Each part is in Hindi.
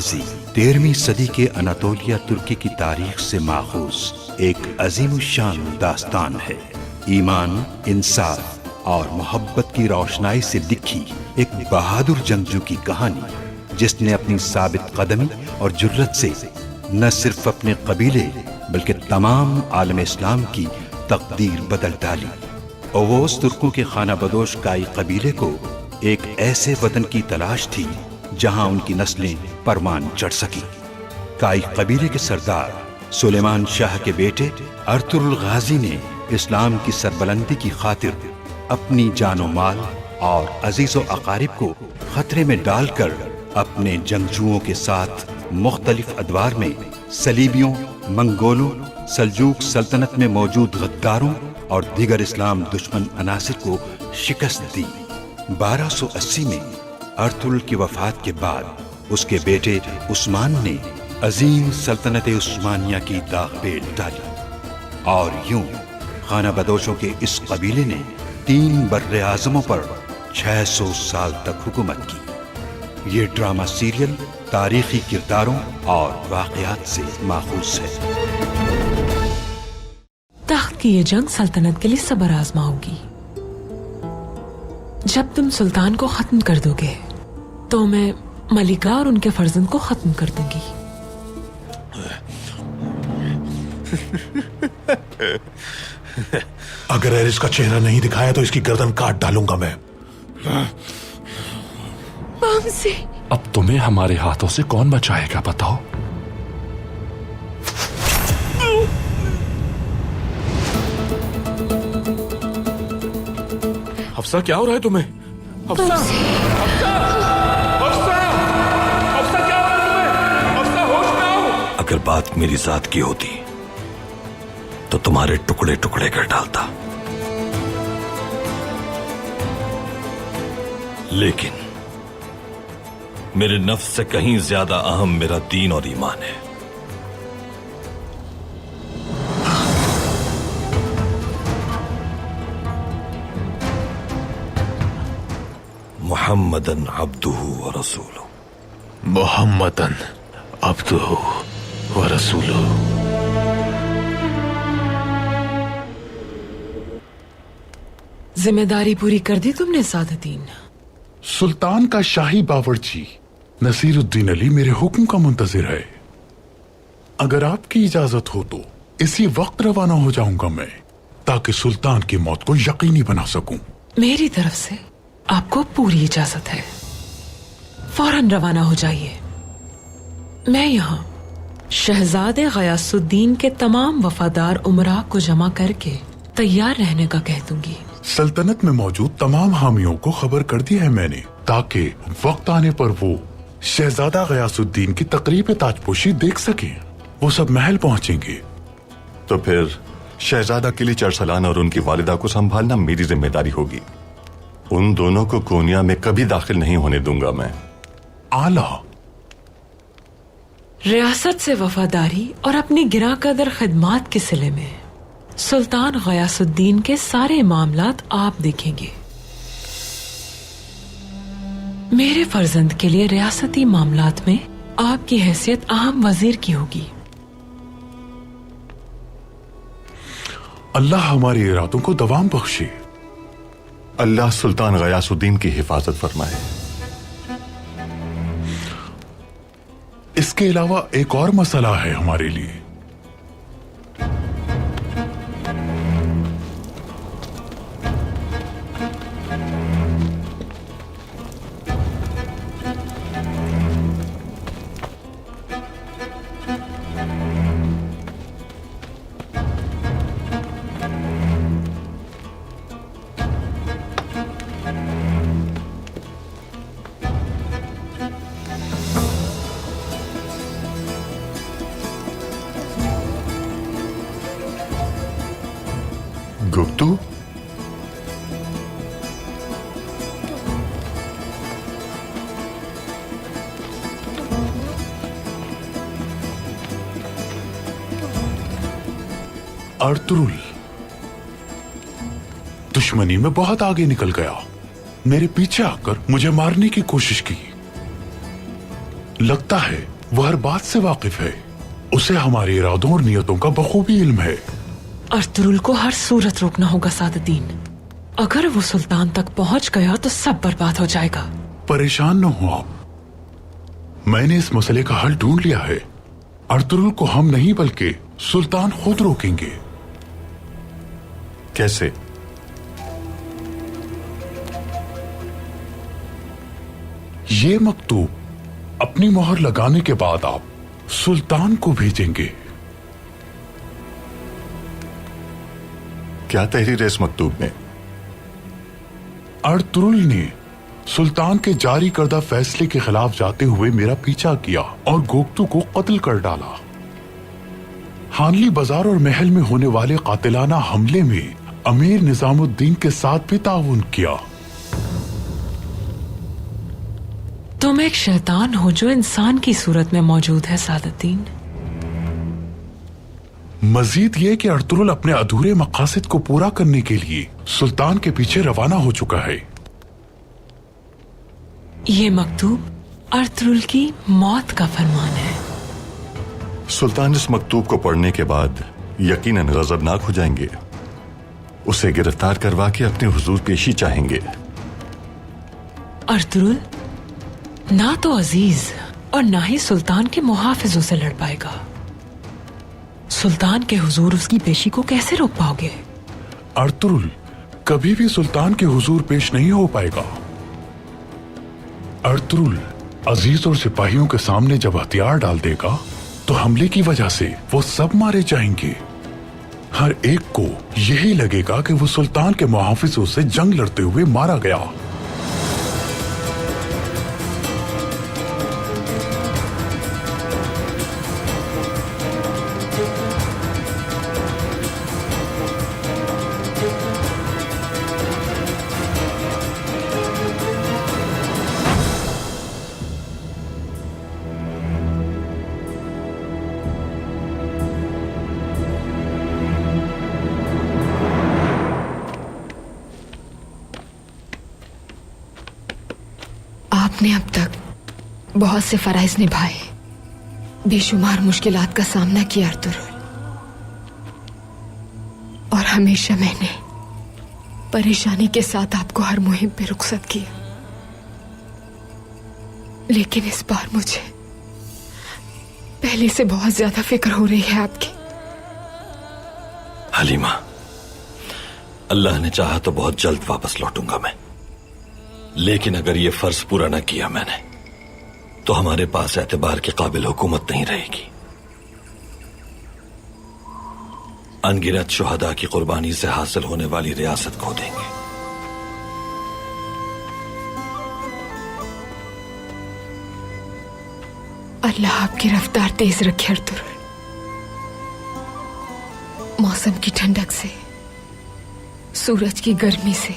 गाजी 13वीं सदी के अनातोलिया तुर्की की तारीख से माखूज एक अजीमुशान दास्तान है। ईमान, इंसाफ और मोहब्बत की रोशनाई से लिखी एक बहादुर जंगजू की कहानी, जिसने अपनी साबित कदमी और जुर्रत से न सिर्फ अपने कबीले बल्कि तमाम आलम इस्लाम की तकदीर बदल डाली। ओवोस तुर्कों के खाना बदोश काई कबीले को एक ऐसे वतन की तलाश थी जहां उनकी नस्लें परवान चढ़ सकी। काई कबीले के सरदार सुलेमान शाह के बेटे अर्तुरुल गाजी ने इस्लाम की सरबलंदी की खातिर अपनी जानो माल और अजीजो अकारिब को खतरे में डालकर अपने जंगजुओं के साथ मुख्तलिफ अदवार में सलीबियों, मंगोलों, सल्जूक सल्तनत में मौजूद गद्दारों और दीगर इस्लाम दुश्मन अनासिर को शिकस्त दी। 1280 में अर्तुरुल की वफात के बाद उसके बेटे उस्मान ने अजीम सल्तनत उस्मानिया की दाग पे डाली और यूं खाना बदोशों के इस कबीले ने 3 बर्रे आज़मों पर 600 साल तक हुकूमत की। ये ड्रामा सीरियल तारीखी किरदारों और वाक़यात से माखूज है। तख्त की ये जंग सल्तनत के लिए सब्र आजमाओगी। जब तुम सुल्तान को खत्म कर दोगे तो मैं मलिका और उनके फर्जंद को खत्म कर दूंगी। अगर एरिस का चेहरा नहीं दिखाया तो इसकी गर्दन काट डालूंगा मैं। से अब तुम्हें हमारे हाथों से कौन बचाएगा बताओ? हफ्सा, क्या हो रहा है तुम्हें? हफ्सा, हफ्सा, हफ्सा, हफ्सा, क्या हो रहा है तुम्हें? हफ्सा, होश में आओ। अगर बात मेरी जात की होती तो तुम्हारे टुकड़े टुकड़े कर डालता, लेकिन मेरे नफ्स से कहीं ज्यादा अहम मेरा दीन और ईमान है। मुहम्मदन अब्दुहु व रसूलुहु। मुहम्मदन अब्दुहु व रसूलुहु। जिम्मेदारी पूरी कर दी तुमने सादतीन? सुल्तान का शाही बावर्ची नसीरुद्दीन अली मेरे हुक्म का मुंतजिर है। अगर आपकी इजाजत हो तो इसी वक्त रवाना हो जाऊंगा मैं, ताकि सुल्तान की मौत को यकीनी बना सकूं। मेरी तरफ से आपको पूरी इजाजत है। फौरन रवाना हो जाइए। मैं यहाँ शहजादे गयासुद्दीन के तमाम वफादार उमरा को जमा करके तैयार रहने का कह दूंगी। सल्तनत में मौजूद तमाम हामियों को खबर कर दिया है मैंने, ताकि वक्त आने पर वो शहजादा गयासुद्दीन की तकरीब ताजपोशी देख सकें। वो सब महल पहुंचेंगे। तो फिर शहजादा किली चरसलान और उनकी वालिदा को संभालना मेरी जिम्मेदारी होगी। उन दोनों को कोनिया में कभी दाखिल नहीं होने दूंगा मैं। आला। रियासत से वफादारी और अपनी गिरा कदर खिदमात के सिले में सुल्तान गयासुद्दीन के सारे मामलात आप देखेंगे। मेरे फर्जंद के लिए रियासती मामलात में आपकी हैसियत अहम वजीर की होगी। अल्लाह हमारे इरादों को दवाम बख्शे। अल्लाह सुल्तान गयासुद्दीन की हिफाजत फरमाए। इसके अलावा एक और मसला है हमारे लिए। गुप्तू, अर्तुरुल दुश्मनी में बहुत आगे निकल गया। मेरे पीछे आकर मुझे मारने की कोशिश की। लगता है वह हर बात से वाकिफ है। उसे हमारे इरादों और नियतों का बखूबी इल्म है। अर्तुरुल को हर सूरत रोकना होगा सादुद्दीन। अगर वो सुल्तान तक पहुंच गया तो सब बर्बाद हो जाएगा। परेशान न हो आप। मैंने इस मसले का हल ढूंढ लिया है। अर्तुरुल को हम नहीं बल्कि सुल्तान खुद रोकेंगे। कैसे? ये मकतूब अपनी मोहर लगाने के बाद आप सुल्तान को भेजेंगे। क्या तहरीर है इस मकतूब में? अर्तुरुल ने सुल्तान के जारी करदा फैसले के खिलाफ जाते हुए मेरा पीछा किया और गोक्तू को कत्ल कर डाला। हानली बाजार और महल में होने वाले कातिलाना हमले में अमीर निजामुद्दीन के साथ भी ताउन किया। तुम एक शैतान हो जो इंसान की सूरत में मौजूद है सादुद्दीन। मजीद ये कि अर्तुरुल अपने अधूरे मकासद को पूरा करने के लिए सुल्तान के पीछे रवाना हो चुका है। ये मकतूब अर्तुरुल की मौत का फरमान है। सुल्तान इस मकतूब को पढ़ने के बाद यकीनन गजबनाक हो जाएंगे। उसे गिरफ्तार करवा के अपने हुजूर पेशी चाहेंगे। अर्तुरुल ना तो अजीज और ना ही सुल्तान के मुहाफिजों से लड़ पाएगा। सुल्तान के हुजूर उसकी पेशी को कैसे रोक पाओगे? अर्तुरुल कभी भी सुल्तान के हुजूर पेश नहीं हो पाएगा। अर्तुरुल अजीज और सिपाहियों के सामने जब हथियार डाल देगा तो हमले की वजह से वो सब मारे जाएंगे। हर एक को यही लगेगा कि वो सुल्तान के मुहाफिजों से जंग लड़ते हुए मारा गया। आपने अब तक बहुत से फराइज निभाए, बेशुमार मुश्किलात का सामना किया अर्तुरुल, और हमेशा मैंने परेशानी के साथ आपको हर मुहिम पे रुखसत किया। लेकिन इस बार मुझे पहले से बहुत ज्यादा फिक्र हो रही है आपकी। हलीमा, अल्लाह ने चाहा तो बहुत जल्द वापस लौटूंगा मैं। लेकिन अगर ये फर्ज पूरा न किया मैंने तो हमारे पास एतबार के काबिल हुकूमत नहीं रहेगी। अनगिनत शुहदा की कुर्बानी से हासिल होने वाली रियासत खो देंगे। अल्लाह आपकी रफ्तार तेज रखे अर्तुरुल। मौसम की ठंडक से, सूरज की गर्मी से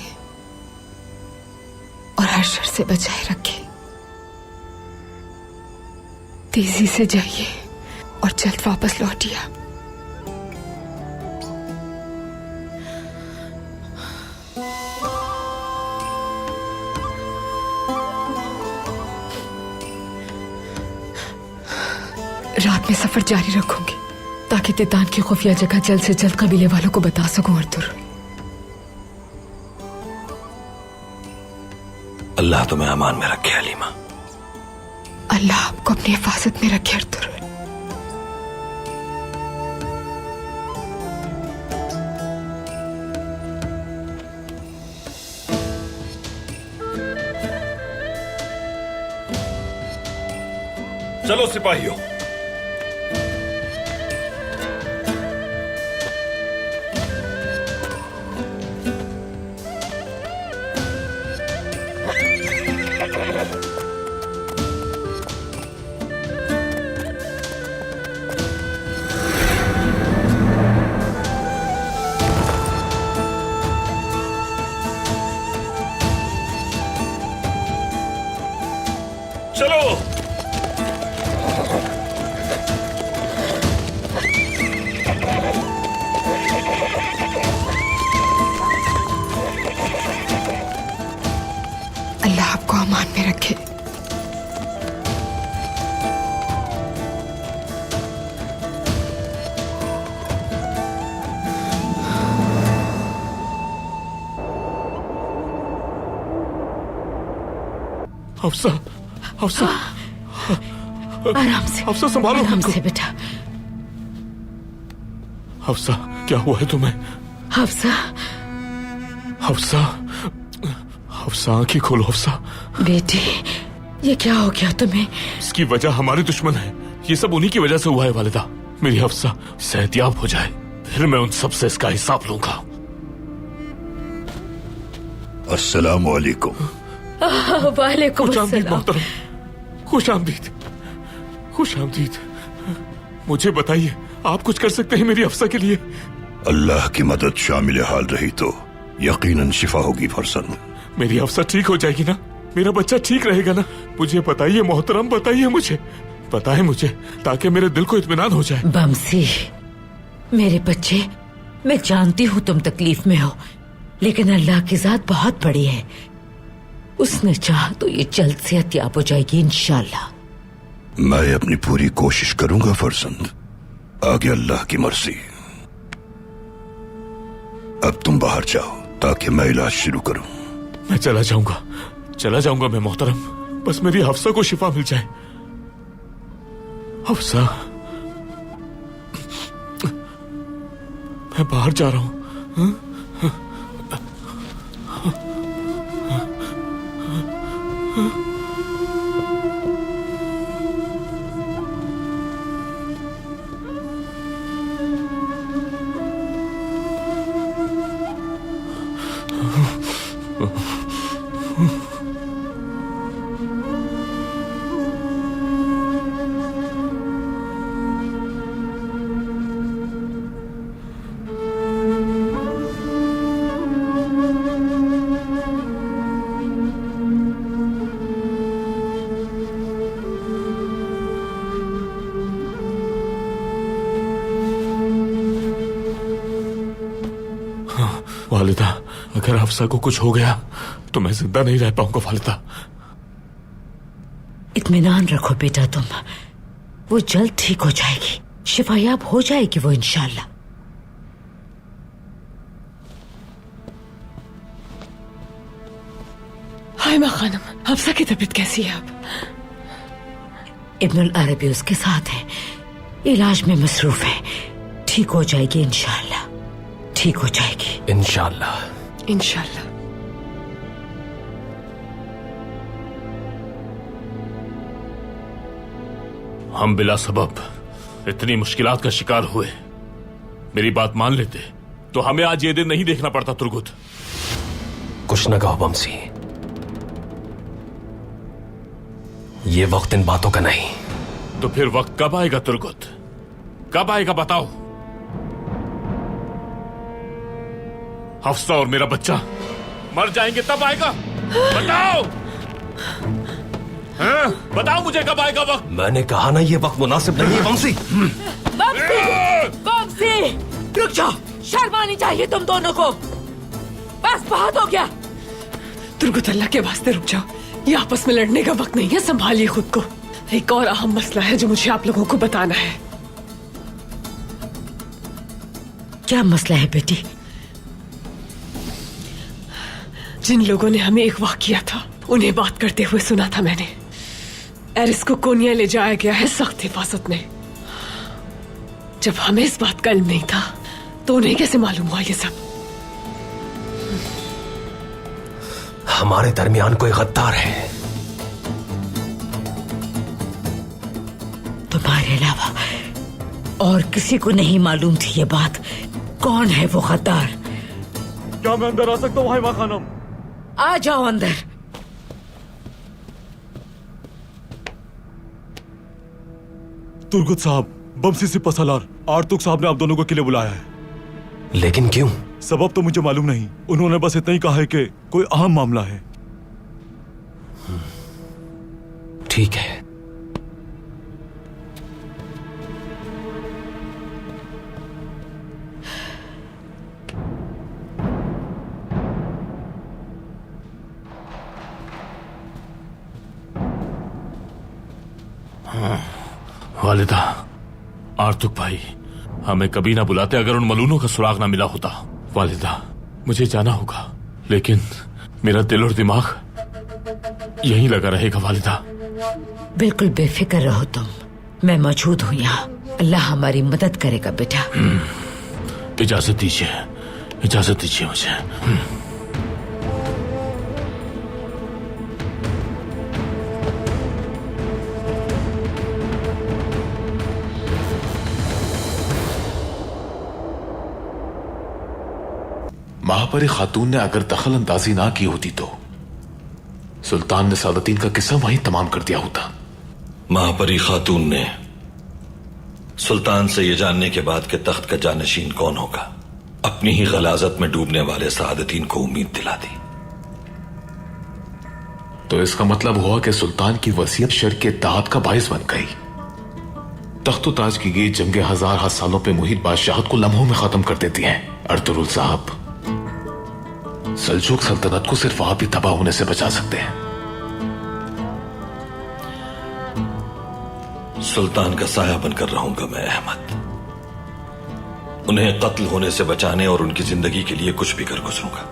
और हर शर से बचाए रखे। तेजी से जाइए और जल्द वापस लौटिए। रात में सफर जारी रखूंगी ताकि तितान की खुफिया जगह जल्द से जल्द कबीले वालों को बता सकूं अर्तुरुल। अल्लाह तुम्हें अमान में रखे हलीमा। अल्लाह आपको अपनी हिफाजत में रखे अर्तुरुल। चलो सिपाहियों, चलो। हफ्सा, हफ्सा, आराम से, हफ्सा संभालो आराम खुद को। से बेटा। हफ्सा क्या हुआ है तुम्हें? हफ्सा, हफ्सा, हफ्सा आंखें खोलो हफ्सा। बेटी ये क्या हो गया तुम्हें? इसकी वजह हमारे दुश्मन है। ये सब उन्हीं की वजह से हुआ है वालिदा। मेरी हफ्सा सेहतियाब हो जाए, फिर मैं उन सब से इसका हिसाब लूंगा। अस्सलामु अलैकुम। वालेकुम खुश आमदीद अस्सलाम। मोहतरम, खुश आमदीद, खुश आमदीद। मुझे बताइए, आप कुछ कर सकते हैं मेरी हफ्सा के लिए? अल्लाह की मदद शामिल हाल रही तो यकीनन शिफा होगी फरजंद। मेरी हफ्सा ठीक हो जाएगी ना? मेरा बच्चा ठीक रहेगा ना? मुझे बताइए मोहतरम, बताइए मुझे, बताएं मुझे, ताकि मेरे दिल को इत्मीनान हो जाए। बमसी मेरे बच्चे, मैं जानती हूँ तुम तकलीफ में हो, लेकिन अल्लाह की जात बहुत बड़ी है। उसने चाहा तो ये जल्द से हत्याब हो जाएगी इंशाल्लाह। मैं अपनी पूरी कोशिश करूंगा फरजंद, आगे अल्लाह की मर्जी। अब तुम बाहर जाओ ताकि मैं इलाज शुरू करूं। मैं चला जाऊंगा मैं मोहतरम, बस मेरी हफ्सा को शिफा मिल जाए। हफ्सा, मैं बाहर जा रहा हूं। वालिदा, अगर हफ्सा को कुछ हो गया तो मैं जिंदा नहीं रह पाऊंगा वालिदा। इत्मीनान रखो बेटा तुम, वो जल्द ठीक हो जाएगी, शिफायाब हो जाएगी वो इंशाल्लाह। हाय माँ खानम, हफ्सा की तबीयत कैसी है अब? इब्नुल अरबी उसके साथ है, इलाज में मसरूफ है, ठीक हो जाएगी इंशाल्लाह, ठीक हो जाएगी इंशाल्लाह। इंशाल्लाह। हम बिला सबब इतनी मुश्किलात का शिकार हुए, मेरी बात मान लेते तो हमें आज ये दिन नहीं देखना पड़ता। तुर्गुत, कुछ न कहो बमसी, ये वक्त इन बातों का नहीं। तो फिर वक्त कब आएगा तुर्गुत, कब आएगा बताओ? हफ्सा और मेरा बच्चा मर जाएंगे तब आएगा, बताओ। हाँ? बताओ मुझे कब आएगा वक्त? मैंने कहा ना ये वक्त मुनासिब नहीं है बमसी। बमसी रुक जाओ, शर्म आनी चाहिए तुम दोनों को, बस बहुत हो गया। तुर्गुत, अल्लाह के वास्ते रुक जाओ, ये आपस में लड़ने का वक्त नहीं है, संभालिए खुद को। एक और अहम मसला है जो मुझे आप लोगों को बताना है। क्या मसला है बेटी? जिन लोगों ने हमें अगवा किया था उन्हें बात करते हुए सुना था मैंने। एरिस को कोनिया ले जाया गया है सख्त हिफाजत में। जब हमें इस बात का इल्म नहीं था तो उन्हें कैसे मालूम हुआ ये सब? हमारे दरमियान कोई गद्दार है। तुम्हारे अलावा और किसी को नहीं मालूम थी ये बात। कौन है वो गद्दार? क्या मैं अंदर आ सकता हूँ हाइमा खानम? आ जाओ अंदर। तुर्गुत साहब, बमसी सिपा सलार आर्तुक साहब ने आप दोनों को किले बुलाया है। लेकिन क्यों? सबब तो मुझे मालूम नहीं, उन्होंने बस इतना ही कहा है कि कोई अहम मामला है। ठीक है। वालिदा, आर्तुक भाई हमें कभी ना बुलाते अगर उन मलूनों का सुराग ना मिला होता। वालिदा, मुझे जाना होगा, लेकिन मेरा दिल और दिमाग यहीं लगा रहेगा वालिदा। बिल्कुल बेफिक्र रहो तुम, मैं मौजूद हूँ यहाँ। अल्लाह हमारी मदद करेगा बेटा। इजाजत दीजिए, इजाजत दीजिए मुझे। महापरी खातून ने अगर दखल अंदाजी ना की होती तो सुल्तान ने सादतीन का किस्सा वहीं तमाम कर दिया होता। महापरी खातून ने सुल्तान से यह जानने के बाद कि तख्त का जानशीन कौन होगा, अपनी ही गलाजत में डूबने वाले सादतीन को उम्मीद दिला दी। तो इसका मतलब हुआ कि सुल्तान की वसीयत शर के इत्तेहाद का बायस बन गई। तख्त ताज की गई जंगे हजार सालों पे मुहित बादशाहत को लम्हों में खत्म कर देती हैं। अर्तुगरुल साहब, सल्जूक सल्तनत को सिर्फ आप ही तबाह होने से बचा सकते हैं। सुल्तान का साया बनकर रहूंगा मैं अहमद। उन्हें कत्ल होने से बचाने और उनकी जिंदगी के लिए कुछ भी कर गुजरूंगा।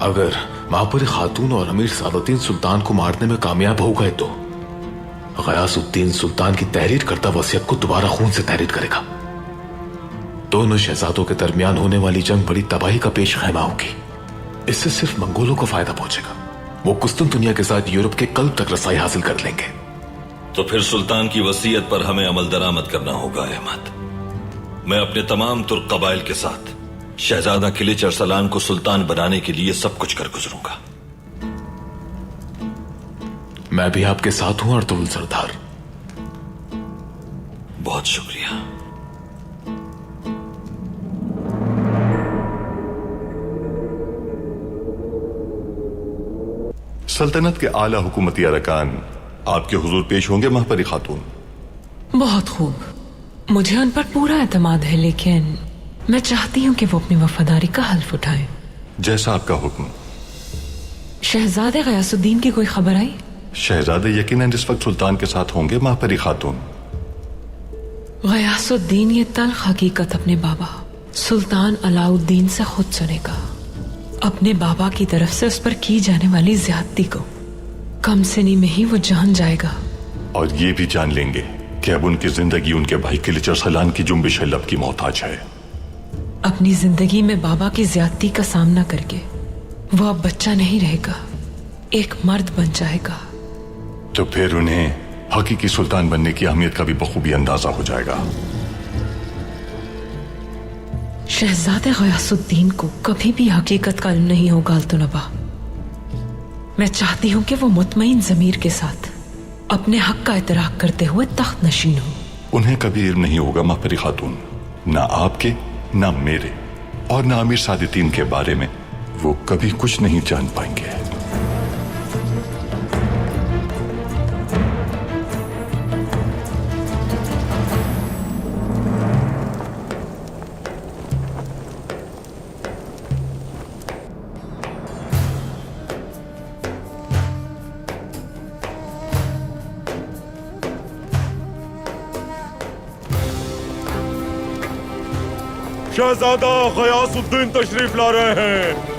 अगर महापरी खातून और अमीर सादतीन सुल्तान को मारने में कामयाब हो गए तो गयासुद्दीन सुल्तान की तहरीर करता वसीयत को दोबारा खून से तहरीर करेगा। दोनों शहजादों के दरमियान होने वाली जंग बड़ी तबाही का पेश खैमा होगी। इससे सिर्फ मंगोलों को फायदा पहुंचेगा। वो कुस्तुनतुनिया के साथ यूरोप के कल्ब तक रसाई हासिल कर लेंगे। तो फिर सुल्तान की वसीयत पर हमें अमल दरामद करना होगा अहमद। मैं अपने तमाम तुर्क कबाइल के साथ शहजादा किलिच अरसलान को सुल्तान बनाने के लिए सब कुछ कर गुजरूंगा। मैं भी आपके साथ हूं अर्तुगरुल सरदार। बहुत शुक्रिया। सल्तनत के आला हुकूमती अरकान आपके हुजूर पेश होंगे महापरी खातून। बहुत खूब, मुझे उन पर पूरा एतमाद है, लेकिन मैं चाहती हूँ कि वो अपनी वफादारी का हल्फ उठाएं। जैसा आपका हुक्म। शहजादे गयासुद्दीन की कोई खबर आई? शहजादे यकीनन इस वक्त सुल्तान के साथ होंगे महापरी खातून। गयासुद्दीन ये तल्ख हकीकत अपने बाबा सुल्तान अलाउद्दीन से खुद सुनेगा। अपने बाबा की तरफ से उस पर की जाने वाली ज्यादती को कम सिनी में ही वो जान जाएगा। और ये भी जान लेंगे कि अब उनकी जिंदगी उनके भाई किलिच अरसलान की जुम्बिश लब की मोहताज है। अपनी जिंदगी में बाबा की ज्यादती का सामना करके वो अब बच्चा नहीं रहेगा, एक मर्द बन जाएगा। तो फिर उन्हें हकीकी सुल्तान बनने की अहमियत का भी बखूबी अंदाजा हो जाएगा। शहजादे गयासुद्दीन को कभी भी हकीकत का इल्म नहीं होगा अल्तुनबा। मैं चाहती हूं कि वो मुतमईन ज़मीर के साथ अपने हक का इतराक करते हुए तख्त नशीन हो। उन्हें कभी इल्म नहीं होगा महापरी खातून, ना आपके, ना मेरे और ना अमीर सादतीन के बारे में। वो कभी कुछ नहीं जान पाएंगे। शहजादा गयासुद्दीन तशरीफ ला रहे हैं।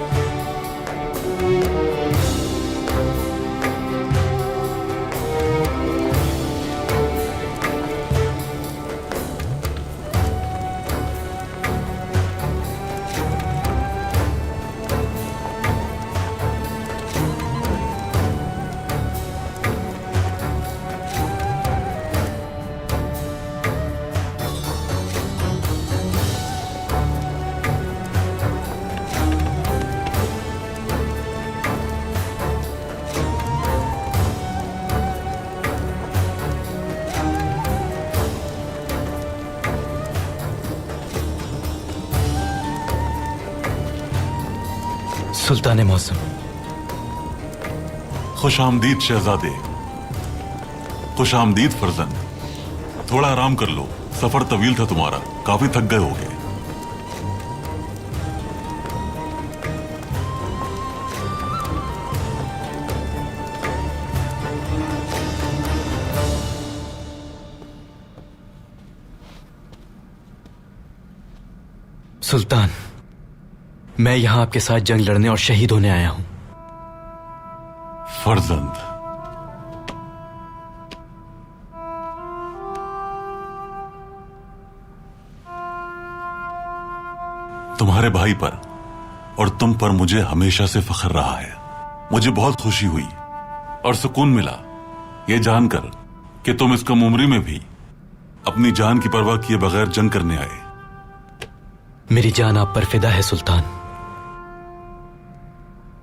सुल्तान मौसम। खुश आमदीद शहजादे, खुश आमदीद फर्जंद। थोड़ा आराम कर लो, सफर तवील था तुम्हारा, काफी थक गए होगे। सुल्तान, मैं यहां आपके साथ जंग लड़ने और शहीद होने आया हूं। फर्जंद, तुम्हारे भाई पर और तुम पर मुझे हमेशा से फख्र रहा है। मुझे बहुत खुशी हुई और सुकून मिला यह जानकर कि तुम इस कम उम्री में भी अपनी जान की परवाह किए बगैर जंग करने आए। मेरी जान आप पर फिदा है सुल्तान।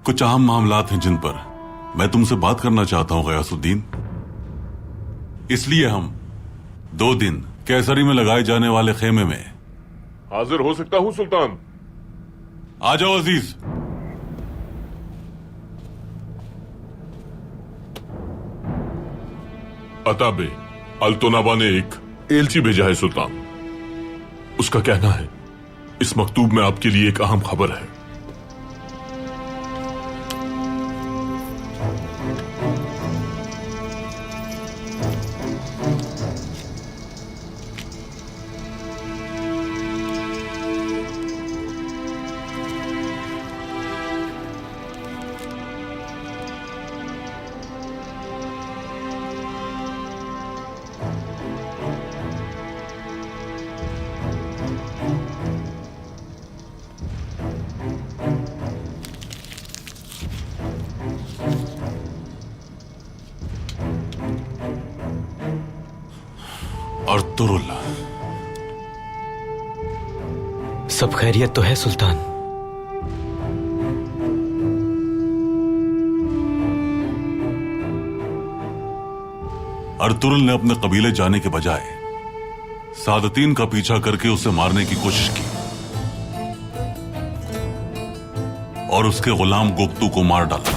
कुछ अहम मामलात हैं जिन पर मैं तुमसे बात करना चाहता हूं गयासुद्दीन। इसलिए हम 2 दिन कैसरी में लगाए जाने वाले खेमे में हाजिर हो सकता हूं सुल्तान। आ जाओ अजीज। अताबे अल्तोनाबा ने एक एलची भेजा है सुल्तान। उसका कहना है इस मकतूब में आपके लिए एक अहम खबर है। अर्तुरुल, सब खैरियत तो है सुल्तान? अर्तुरुल ने अपने कबीले जाने के बजाय सादतीन का पीछा करके उसे मारने की कोशिश की और उसके गुलाम गुप्तू को मार डाला।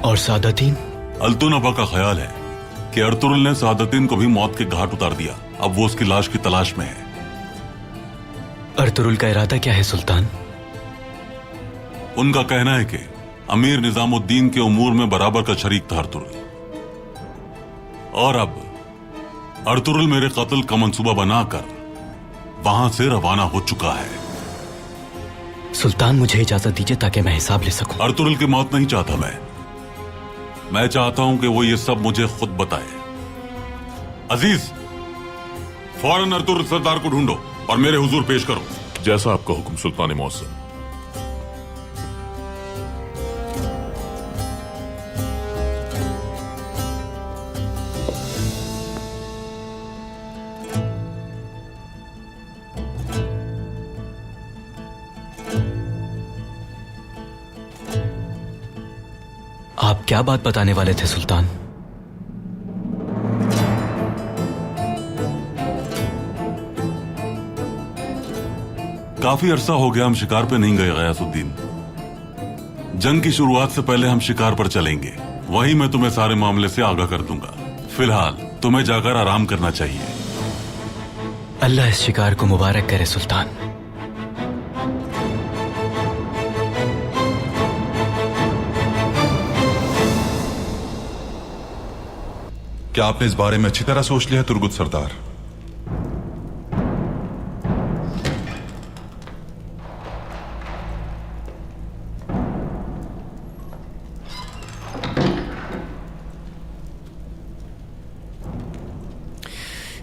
और सादतीन? अल्तुनबा का ख्याल है कि अर्तुरुल ने सादतीन को भी मौत के घाट उतार दिया। अब वो उसकी लाश की तलाश में है। अर्तुरुल का इरादा क्या है सुल्तान? उनका कहना है कि अमीर निजामुद्दीन के उमूर में बराबर का शरीक था अर्तुरुल, और अब अर्तुरुल मेरे कत्ल का मंसूबा बनाकर वहां से रवाना हो चुका है। सुल्तान मुझे इजाजत दीजिए ताकि मैं हिसाब ले सकूं। अर्तुरुल की मौत नहीं चाहता मैं चाहता हूं कि वो ये सब मुझे खुद बताए। अजीज, फौरन अर्तुरुल सरदार को ढूंढो और मेरे हुजूर पेश करो। जैसा आपका हुक्म सुल्तान मौसम। आप क्या बात बताने वाले थे सुल्तान? काफी अरसा हो गया हम शिकार पे नहीं गए गयासुद्दीन। जंग की शुरुआत से पहले हम शिकार पर चलेंगे, वहीं मैं तुम्हें सारे मामले से आगाह कर दूंगा। फिलहाल तुम्हें जाकर आराम करना चाहिए। अल्लाह इस शिकार को मुबारक करे सुल्तान। क्या आपने इस बारे में अच्छी तरह सोच लिया तुर्गुत सरदार?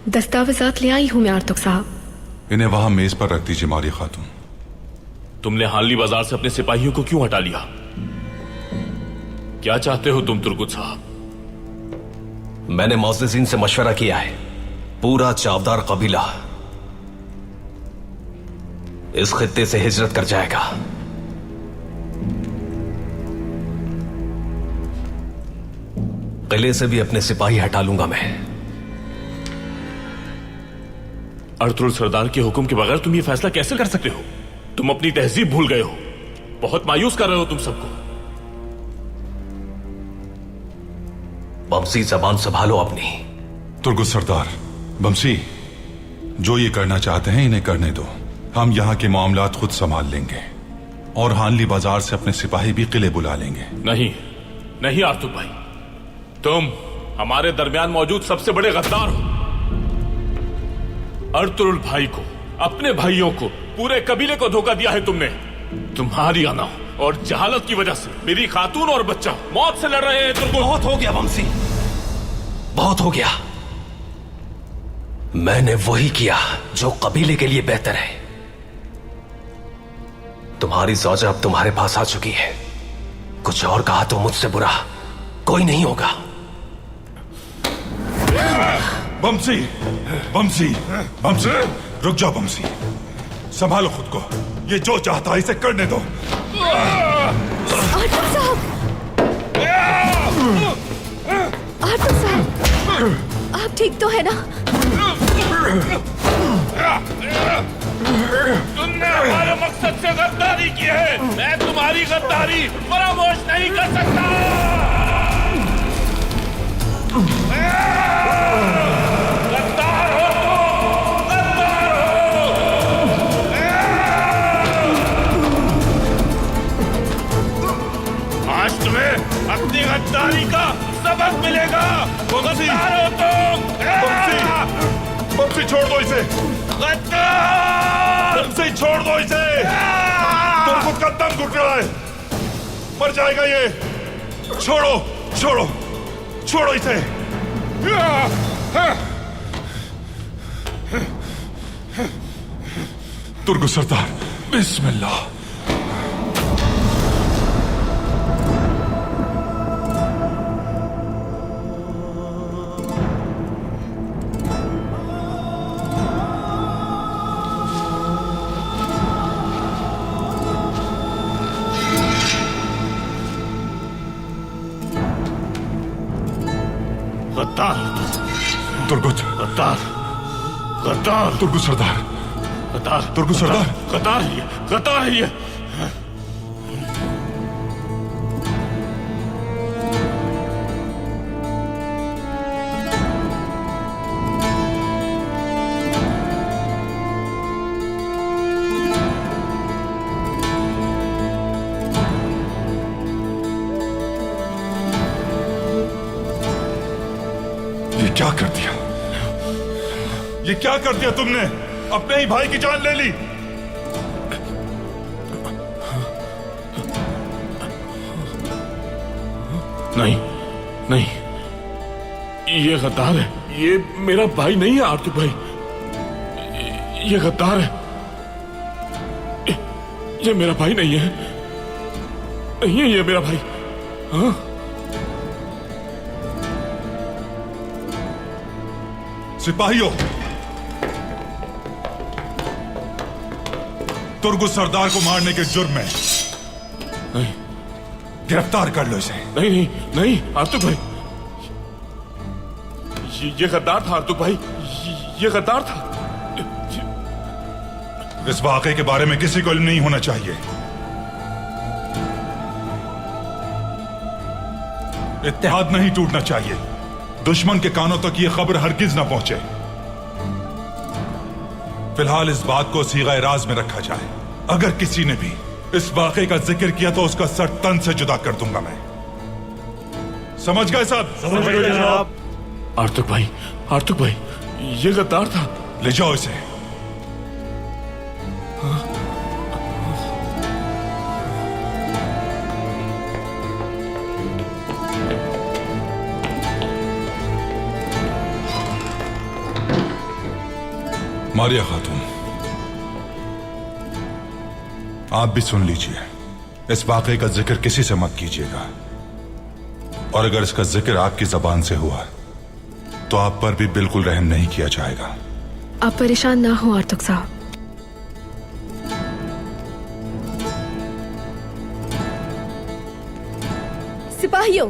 दस्तावेजात ले आई हूं मैं आर्तुक साहब। इन्हें वहां मेज पर रख दीजिए मारिया खातून। तुमने हानली बाजार से अपने सिपाहियों को क्यों हटा लिया? क्या चाहते हो तुम तुर्गुत साहब? मैंने मौज़िज़ीन से मशवरा किया है। पूरा चावदार कबीला इस खित्ते से हिजरत कर जाएगा। किले से भी अपने सिपाही हटा लूंगा मैं। अर्तुरुल सरदार के हुक्म के बगैर तुम ये फैसला कैसे कर सकते हो? तुम अपनी तहजीब भूल गए हो। बहुत मायूस कर रहे हो तुम सबको। बमसी, जबान संभालो अपनी। तुर्गुत सरदार, बमसी, जो ये करना चाहते हैं इन्हें करने दो। हम यहाँ के मामलात खुद संभाल लेंगे और हानली बाजार से अपने सिपाही भी किले बुला लेंगे। नहीं नहीं आर्तुक भाई, तुम हमारे दरमियान मौजूद सबसे बड़े गद्दार हो। अर्तुरुल भाई को, अपने भाइयों को, पूरे कबीले को धोखा दिया है तुमने। तुम्हारी आना और जहालत की वजह से मेरी खातून और बच्चा मौत से लड़ रहे हैं। तुर्गुत, बहुत हो गया वंशी, बहुत हो गया। मैंने वही किया जो कबीले के लिए बेहतर है। तुम्हारी ज़ौजा अब तुम्हारे पास आ चुकी है। कुछ और कहा तो मुझसे बुरा कोई नहीं होगा। बमसी, बमसी, बमसी, रुक जाओ बमसी, संभालो खुद को। ये जो चाहता है इसे करने दो। आर्टक साहब, आर्टक साहब, आप ठीक तो है ना? तुमने हमारे मकसद से गद्दारी की है। मैं तुम्हारी गद्दारी फरामोश नहीं कर सकता। गद्दार हो तुम, गद्दार हो। आज तुम्हें अपनी गद्दारी का सबक मिलेगा। गद्दार हो तुम। बमसी, छोड़ दो इसे। बमसी, छोड़ दो इसे। तुर्गुत का दम घुट रहा है, मर जाएगा ये। छोड़ो, छोड़ो, छोड़ो इसे। तुर्गुत सरदार, बिस्मिल्लाह। तुर्गुत, गद्दार, गद्दार, तुर्गुत सरदार, गद्दार, तुर्गुत सरदार, गद्दार है ये, गद्दार है ये। क्या कर दिया? ये क्या कर दिया तुमने? अपने ही भाई की जान ले ली। नहीं, नहीं, ये गद्दार है। ये मेरा भाई नहीं है आर्तुक भाई। ये गद्दार है। ये मेरा भाई नहीं है। नहीं है ये मेरा भाई। हाँ? सिपाहियों, तुर्गुत सरदार को मारने के जुर्म में नहीं, गिरफ्तार कर लो इसे। नहीं, नहीं, नहीं, आर्तुक भाई, ये गद्दार था आर्तुक भाई, ये गद्दार था। इस वाकये के बारे में किसी को इल्म नहीं होना चाहिए। इत्तेहाद नहीं टूटना चाहिए। दुश्मन के कानों तक ये खबर हरगिज न पहुंचे। फिलहाल इस बात को सीगा राज में रखा जाए। अगर किसी ने भी इस वाकये का जिक्र किया तो उसका सर तन से जुदा कर दूंगा मैं। समझ गए साहब? समझ गए जनाब। आर्तुक भाई, आर्तुक भाई, ये गद्दार था। ले जाओ इसे। मारिया खातून, आप भी सुन लीजिए। इस वाकये का जिक्र किसी से मत कीजिएगा, और अगर इसका जिक्र आपकी जबान से हुआ तो आप पर भी बिल्कुल रहम नहीं किया जाएगा। आप परेशान ना हो आर्तुक साहब। सिपाहियों,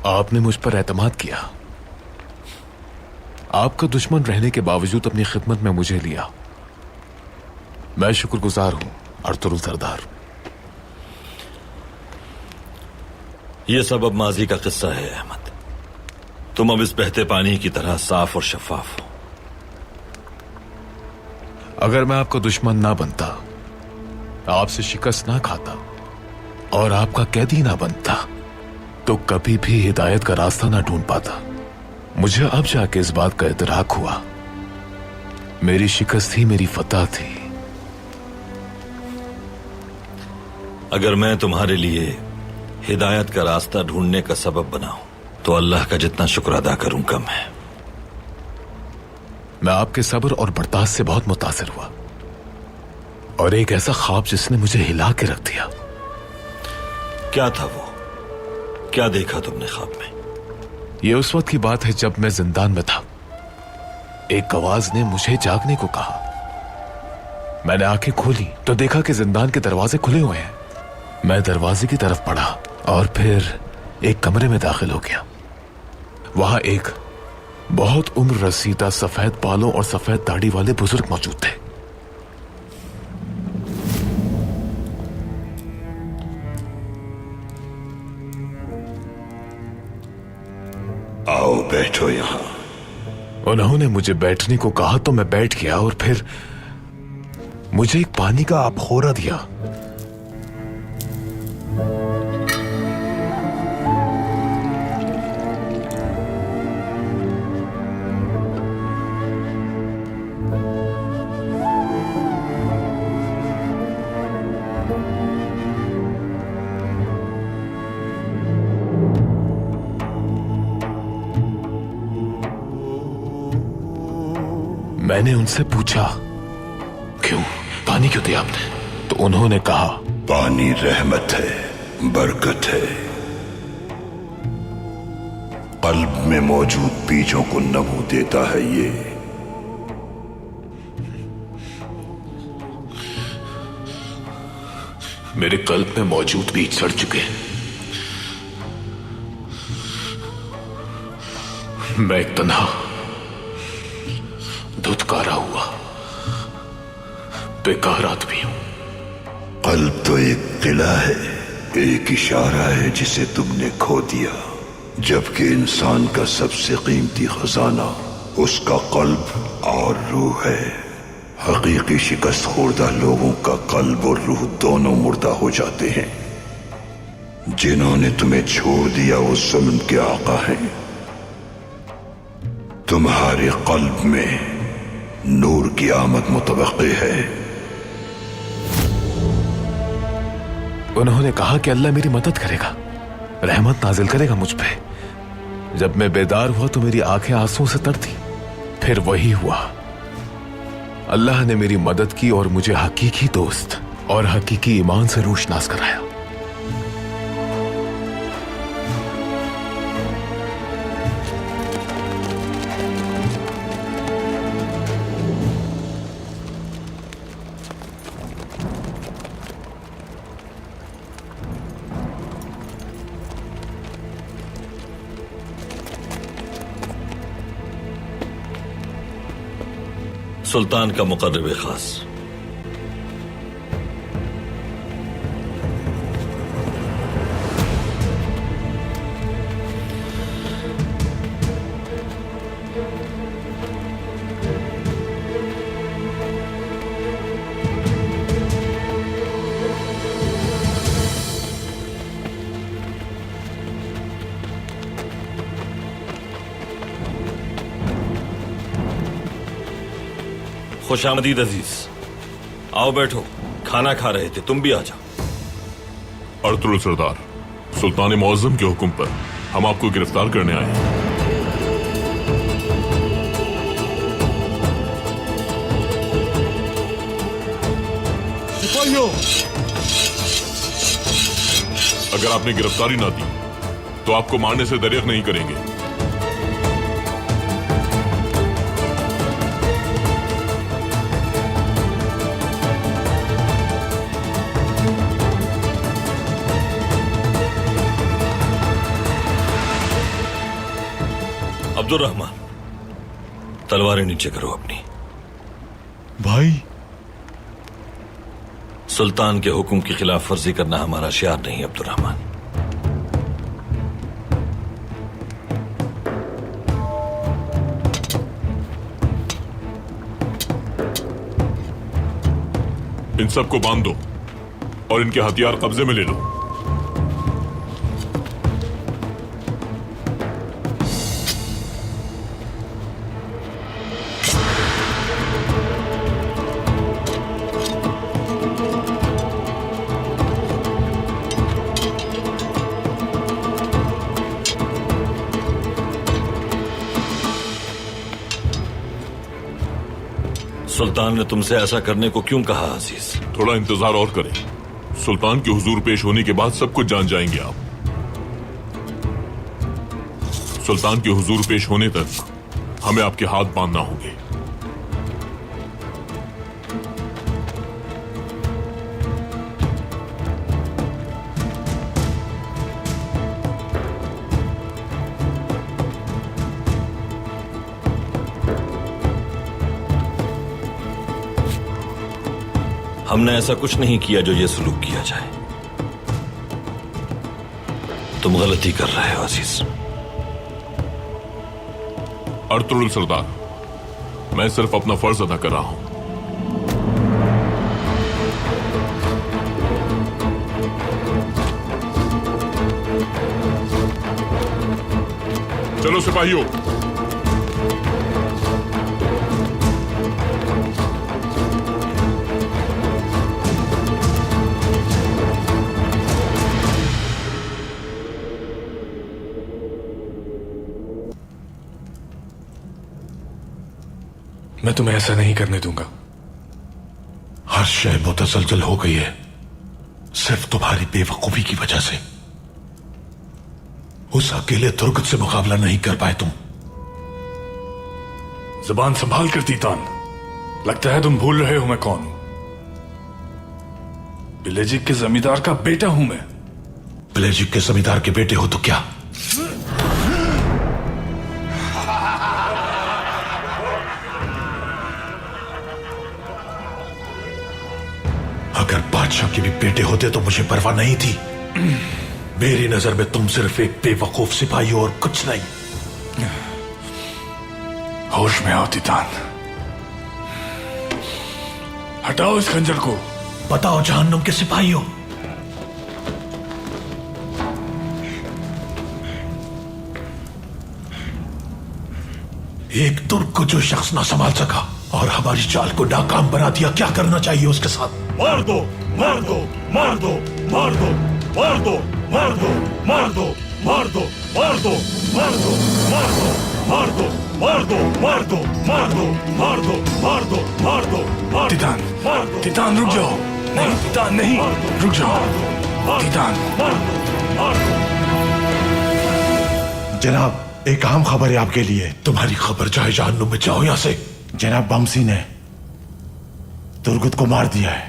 आपने मुझ पर एतमाद किया। आपका दुश्मन रहने के बावजूद अपनी खिदमत में मुझे लिया। मैं शुक्रगुजार हूं अर्तुगरुल सरदार। यह सब अब माजी का किस्सा है अहमद। तुम अब इस बहते पानी की तरह साफ और शफाफ हो। अगर मैं आपका दुश्मन ना बनता, आपसे शिकस्त ना खाता और आपका कैदी ना बनता, तो कभी भी हिदायत का रास्ता ना ढूंढ पाता। मुझे अब जाके इस बात का इदराक हुआ, मेरी शिकस्त ही मेरी फतह थी। अगर मैं तुम्हारे लिए हिदायत का रास्ता ढूंढने का सबब बनाऊं तो अल्लाह का जितना शुक्र अदा करूं कम है। मैं आपके सब्र और बर्दाश्त से बहुत मुतासिर हुआ, और एक ऐसा ख्वाब जिसने मुझे हिला के रख दिया। क्या था वो? क्या देखा तुमने ख्वाब में? यह उस वक्त की बात है जब मैं जिंदान में था। एक आवाज ने मुझे जागने को कहा। मैंने आंखें खोली तो देखा कि जिंदान के दरवाजे खुले हुए हैं। मैं दरवाजे की तरफ बढ़ा और फिर एक कमरे में दाखिल हो गया। वहां एक बहुत उम्र रसीदा सफेद बालों और सफेद दाढ़ी वाले बुजुर्ग मौजूद थे। आओ बैठो यहां। उन्होंने मुझे बैठने को कहा तो मैं बैठ गया और फिर मुझे एक पानी का आबखोरा दिया। मैंने उनसे पूछा, क्यों पानी क्यों दिया आपने? तो उन्होंने कहा, पानी रहमत है, बरकत है। कल्ब में मौजूद बीजों को नमो देता है ये। मेरे कल्ब में मौजूद बीज सड़ चुके हैं। मैं एक तन्हा धुतकारा हुआ बेकार आदमी हूं। कल्ब तो एक किला है, एक इशारा है जिसे तुमने खो दिया। जबकि इंसान का सबसे कीमती खजाना उसका कल्ब और रूह है। हकीकी शिकस्त खुर्दा लोगों का कल्ब और रूह दोनों मुर्दा हो जाते हैं। जिन्होंने तुम्हें छोड़ दिया वो जुल्म के आका हैं। तुम्हारे कल्ब में नूर की आमद मुतवक्की है। उन्होंने कहा कि अल्लाह मेरी मदद करेगा, रहमत नाजिल करेगा मुझ पे। जब मैं बेदार हुआ तो मेरी आंखें आंसुओं से तर थी। फिर वही हुआ, अल्लाह ने मेरी मदद की और मुझे हकीकी दोस्त और हकीकी ईमान से रोशनास कराया। सुल्तान का मुकर्रब खास। खुशामदीद अजीज, आओ बैठो। खाना खा रहे थे, तुम भी आ जाओ। अर्तुगरुल सरदार, सुल्तान मुअज्जम के हुक्म पर हम आपको गिरफ्तार करने आए हैं। सिपाहियों, अगर आपने गिरफ्तारी ना दी तो आपको मारने से दरिया नहीं करेंगे। अब्दुर्रहमान, तलवारें नीचे करो अपनी। भाई, सुल्तान के हुक्म की खिलाफ वर्जी करना हमारा शियार नहीं अब्दुर्रहमान। इन सबको बांध दो और इनके हथियार कब्जे में ले लो। सुल्तान ने तुमसे ऐसा करने को क्यों कहा अजीज? थोड़ा इंतजार और करें। सुल्तान के हुजूर पेश होने के बाद सब कुछ जान जाएंगे आप। सुल्तान के हुजूर पेश होने तक हमें आपके हाथ बांधना होंगे। हमने ऐसा कुछ नहीं किया जो ये सलूक किया जाए। तुम गलती कर रहे हो अजीज। अर्तुगरुल सरदार, मैं सिर्फ अपना फर्ज अदा कर रहा हूं। चलो सिपाहियों, मैं तुम्हें ऐसा नहीं करने दूंगा। हर शय मुतसलसल हो गई है सिर्फ तुम्हारी बेवकूफी की वजह से। उस अकेले तुर्क से मुकाबला नहीं कर पाए तुम। जुबान संभाल कर तीतान, लगता है तुम भूल रहे हो मैं कौन हूं। बिलेजिक के जमींदार का बेटा हूं मैं। बिलेजिक के जमींदार के बेटे हो तो क्या? अगर बादशाह के भी बेटे होते तो मुझे परवाह नहीं थी। मेरी नजर में तुम सिर्फ एक बेवकूफ सिपाही हो और कुछ नहीं। होश में आओ तीतान, हटाओ इस खंजर को। बताओ जहन्नुम के सिपाही हो। एक तुर्क को जो शख्स ना संभाल सका और हमारी चाल को नाकाम बना दिया, क्या करना चाहिए उसके साथ? मार दो, मार दो, मार दो, मार दो, मार दो, मार दो, मार दो, मार दो, मार दो, मार दो, मार दो, मार दो, मार दो, मार दो, मार दो, मार दो, मार दो, मार दो। तीतान, तीतान रुक जाओ। नहीं तीतान नहीं, रुक जाओ तीतान। जनाब, एक अहम खबर है आपके लिए। तुम्हारी खबर चाहे जहन्नुम में, जाओ यहां से। जनाब, बमसी ने तुर्गुत को मार दिया है।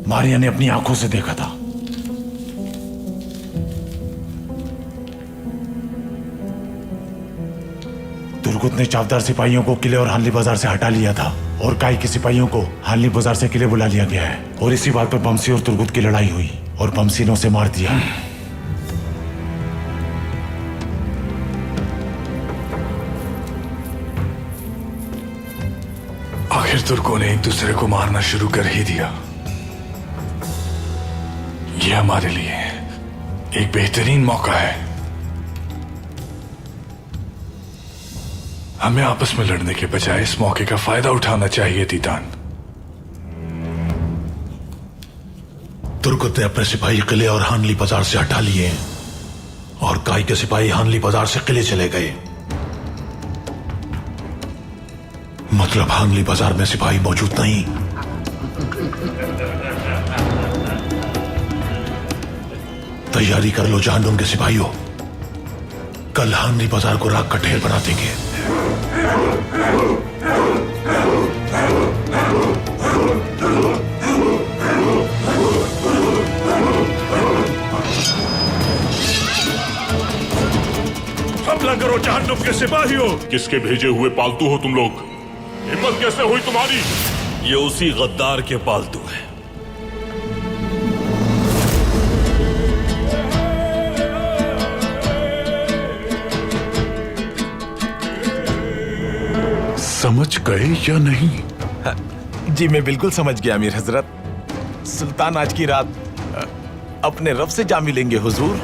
मारिया ने अपनी आंखों से देखा था। तुर्गुत ने चावदार सिपाहियों को किले और हानली बाजार से हटा लिया था और काई के सिपाहियों को हानली बाजार से किले बुला लिया गया है। और इसी बात पर बमसी और तुर्गुत की लड़ाई हुई और बमसी ने उसे मार दिया। आखिर तुर्कों ने एक दूसरे को मारना शुरू कर ही दिया। यह हमारे लिए एक बेहतरीन मौका है। हमें आपस में लड़ने के बजाय इस मौके का फायदा उठाना चाहिए तीतान। तुर्गुत ने अपने सिपाही किले और हानली बाजार से हटा लिए और काई के सिपाही हानली बाजार से किले चले गए। मतलब हानली बाजार में सिपाही मौजूद नहीं। तैयारी कर लो जहन्नुम के सिपाहियों, कल हानली बाजार को राख का ढेर बना देंगे। सिपाहियों, किसके भेजे हुए पालतू हो तुम लोग? हिम्मत कैसे हुई तुम्हारी? ये उसी गद्दार के पालतू है। समझ गए या नहीं? जी मैं बिल्कुल समझ गया अमीर हजरत। सुल्तान आज की रात अपने रब से जा मिलेंगे हुजूर।